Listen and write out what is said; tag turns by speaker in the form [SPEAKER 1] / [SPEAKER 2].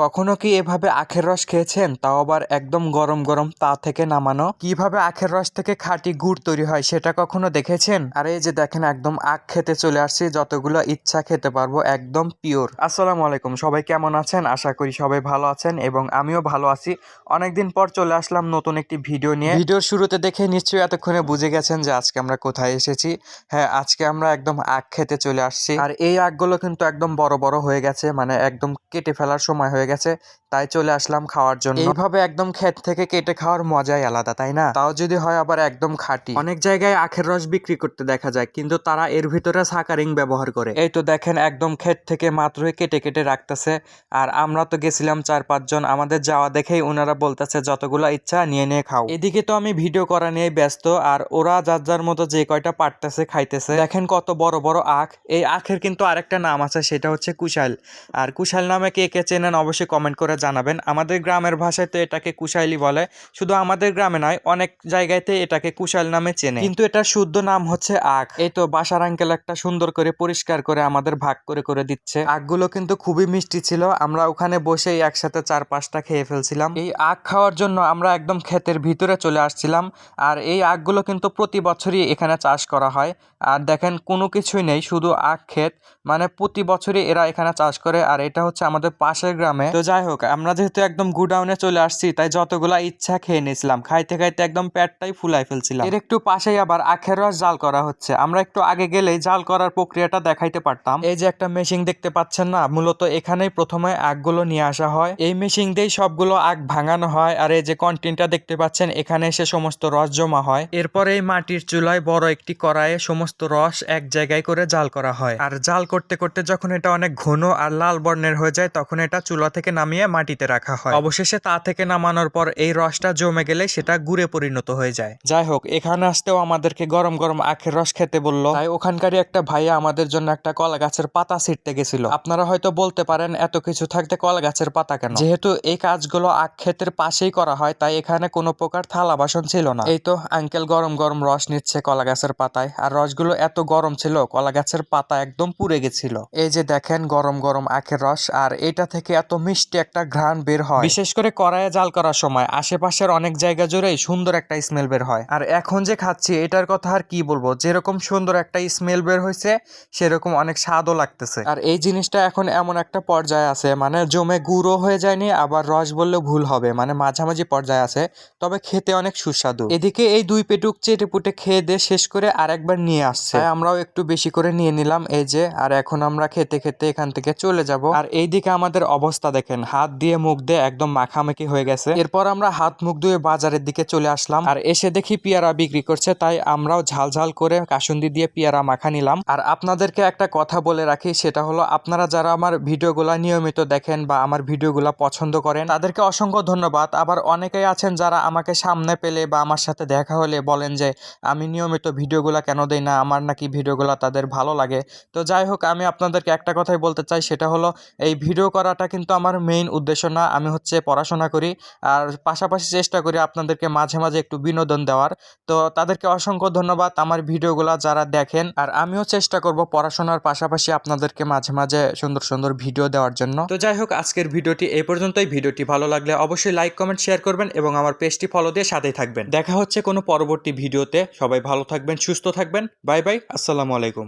[SPEAKER 1] কখনো কি এভাবে আখের রস খেয়েছেন, তাও আবার একদম গরম গরম তা থেকে নামানো? কিভাবে আখের রস থেকে খাঁটি গুড় তৈরি হয় সেটা কখনো দেখেছেন? আর এই যে দেখেন, একদম আখ খেতে চলে আসছি, যতগুলো ইচ্ছা খেতে পারবো, একদম পিওর। আসসালামু আলাইকুম, সবাই কেমন আছেন? আশা করি সবাই ভালো আছেন এবং আমিও ভালো আছি। অনেকদিন পর চলে আসলাম নতুন একটি ভিডিও নিয়ে। ভিডিওর শুরুতে দেখে নিশ্চয়ই এতক্ষণে বুঝে গেছেন যে আজকে আমরা কোথায় এসেছি। হ্যাঁ, আজকে আমরা একদম আখ খেতে চলে আসছি। আর এই আখগুলো কিন্তু একদম বড় বড় হয়ে গেছে, মানে একদম কেটে ফেলার সময় হয়ে গেছে, তাই চলে আসলাম খাওয়ার জন্য। এইভাবে একদম ক্ষেত থেকে কেটে খাওয়ার মজাই আলাদা, তাই না? তাও যদি হয় আবার একদম খাঁটি। অনেক জায়গায় আখের রস বিক্রি করতে দেখা যায়, কিন্তু তারা এর ভিতরে সাকারিং ব্যবহার করে। এই তো দেখেন, একদম ক্ষেত থেকে মাত্রই কেটে কেটে রাখতেছে। আর আমরা তো গেছিলাম 4-5 জন, আমাদের যাওয়া দেখেই ওনারা বলতেছে যতগুলো ইচ্ছা নিয়ে নিয়ে খাও। এদিকে তো আমি ভিডিও করা নিয়ে ব্যস্ত, আর ওরা যার যার মতো যে কয়টা পারতেছে খাইতেছে। দেখেন কত বড় বড় আখ। এই আখের কিন্তু আরেকটা নাম আছে, সেটা হচ্ছে কুশাইল। আর কুশাইল নামে কে কে চেনেন অবশ্যই কমেন্ট করে জানাবেন। আমাদের গ্রামের ভাষায় তো এটাকে কুশাইলি বলে। শুধু আমাদের গ্রামে নয়, অনেক জায়গাতে এটাকে কুশাইল নামে চেনে, কিন্তু এটার শুদ্ধ নাম হচ্ছে আখ। এই তো বাসার আঙ্কেল একটা সুন্দর করে পরিষ্কার করে আমাদের ভাগ করে করে দিচ্ছে। আখগুলো কিন্তু খুবই মিষ্টি ছিল, আমরা ওখানে বসেই একসাথে 4-5টা খেয়ে ফেলছিলাম। এই আখ খাওয়ার জন্য আমরা একদম ক্ষেতের ভিতরে চলে আসছিলাম। আর এই আখগুলো কিন্তু প্রতি বছরই এখানে চাষ করা হয়। আর দেখেন কোনো কিছুই নেই, শুধু আখ ক্ষেত, মানে প্রতি বছরই এরা এখানে চাষ করে। আর এটা হচ্ছে আমাদের পাশের গ্রামে। তো যাই হোক, আমরা যেহেতু একদম গুডাউনে চলে আসছি, তাই যতগুলা ইচ্ছা খেয়ে নিয়েছিলাম। খাইতে খাইতে একদম পেটটাই ফুলাই ফেলছিলাম। এর একটু পাশেই আবার আখের রস জাল করা হচ্ছে। আমরা একটু আগে গেলেই জাল করার প্রক্রিয়াটা দেখাইতে পারতাম। এই যে একটা মেশিন দেখতে পাচ্ছেন না, মূলত এখানেই প্রথমে আখগুলো নিয়ে আসা হয়। এই মেশিন দিয়েই সবগুলো আখ ভাঙানো হয়। আর এই যে কন্টিনটা দেখতে পাচ্ছেন, এখানে এসে সমস্ত রস জমা হয়। এরপরে এই মাটির চুলায় বড় একটি কড়াইয়ে সমস্ত রস এক জায়গায় করে জাল করা হয়। আর জাল করতে করতে যখন এটা অনেক ঘন আর লাল বর্ণের হয়ে যায়, তখন এটা চুলা থেকে নামিয়ে মাটিতে রাখা হয়। অবশেষে তা থেকে নামানোর পর এই রসটা জমে গেলে সেটা গুড়ে পরিণত হয়ে যায়। যাই হোক, এখানে আসতেও আমাদেরকে গরম গরম আখের রস খেতে বললো, তাই ওখানকারই একটা ভাইয়া আমাদের জন্য একটা কলা গাছের পাতা ছিঁড়তে গেছিল। আপনারা হয়তো বলতে পারেন এত কিছু থাকতে কলা গাছের পাতা কেন? যেহেতু এই কাজগুলো আখ ক্ষেতের পাশেই করা হয়, তাই এখানে কোনো প্রকার থালা বাসন ছিল না। এই তো আঙ্কেল গরম গরম রস নিচ্ছে কলা গাছের পাতায়, আর রসগুলো এত গরম ছিল, কলা গাছের পাতা একদম পুড়ে গেছিল। এই যে দেখেন গরম গরম আখের রস, আর এটা থেকে এত মিষ্টি একটা ঘ্রাণ বের হয়। বিশেষ করে কড়াইয়ে জাল করার সময় আশেপাশের অনেক জায়গা জুড়েই সুন্দর একটা স্মেল বের হয়। আর এখন যে খাচ্ছি এটার কথা আর কি বলবো, যেরকম সুন্দর একটা স্মেল বের হয়েছে, সেরকম অনেক স্বাদও লাগতেছে। আর এই জিনিসটা এখন এমন একটা পর্যায়ে আছে, মানে জমে গুঁড়ো হয়ে যায়নি, আবার রস বললেও ভুল হবে, মানে মাঝামাঝি পর্যায়ে আছে, তবে খেতে অনেক সুস্বাদু। এদিকে এই দুই পেটুক চেটে পুটে খেয়ে দিয়ে শেষ করে আরেকবার নিয়ে আসছে, তাই আমরাও একটু বেশি করে নিয়ে নিলাম। এই যে, আর এখন আমরা খেতে খেতে এখান থেকে চলে যাব। আর এইদিকে আমাদের অবস্থা দেখেন, হাত দিয়ে মুখ দিয়ে একদম মাখামাখি হয়ে গেছে। এরপর আমরা হাত মুখ ধুয়ে বাজারের দিকে চলে আসলাম, আর এসে দেখি পেয়ারা বিক্রি করছে, তাই আমরাও ঝাল ঝাল করে কাসুন্দি দিয়ে পেয়ারা মাখা নিলাম। আর আপনাদেরকে একটা কথা বলে রাখি, সেটা হলো আপনারা যারা আমার ভিডিওগুলা নিয়মিত দেখেন বা আমার ভিডিওগুলা পছন্দ করেন, তাদেরকে অসংখ্য ধন্যবাদ। আবার অনেকেই আছেন যারা আমাকে সামনে পেলে বা আমার সাথে দেখা হলে বলেন যে আমি নিয়মিত ভিডিওগুলা কেন দেই না, আমার নাকি ভিডিওগুলা তাদের ভালো লাগে। তো যাই হোক, আমি আপনাদেরকে একটা কথাই বলতে চাই, সেটা হলো এই ভিডিও করাটা কিন্তু আমার মেইন উদ্দেশ্য না। আমি হচ্ছে পড়াশোনা করি, আর পাশাপাশি চেষ্টা করি আপনাদেরকে মাঝে মাঝে একটু বিনোদন দেওয়ার। তো তাদেরকে অসংখ্য ধন্যবাদ আমার ভিডিওগুলো যারা দেখেন, আর আমিও চেষ্টা করব পড়াশোনার পাশাপাশি আপনাদেরকে মাঝে মাঝে সুন্দর সুন্দর ভিডিও দেওয়ার জন্য। তো যাই হোক, আজকের ভিডিওটি এই পর্যন্তই। ভিডিওটি ভালো লাগলে অবশ্যই লাইক কমেন্ট শেয়ার করবেন এবং আমার পেজটি ফলো দিয়ে সাথেই থাকবেন। দেখা হচ্ছে কোনো পরবর্তী ভিডিওতে। সবাই ভালো থাকবেন, সুস্থ থাকবেন। বাই বাই, আসসালামু আলাইকুম।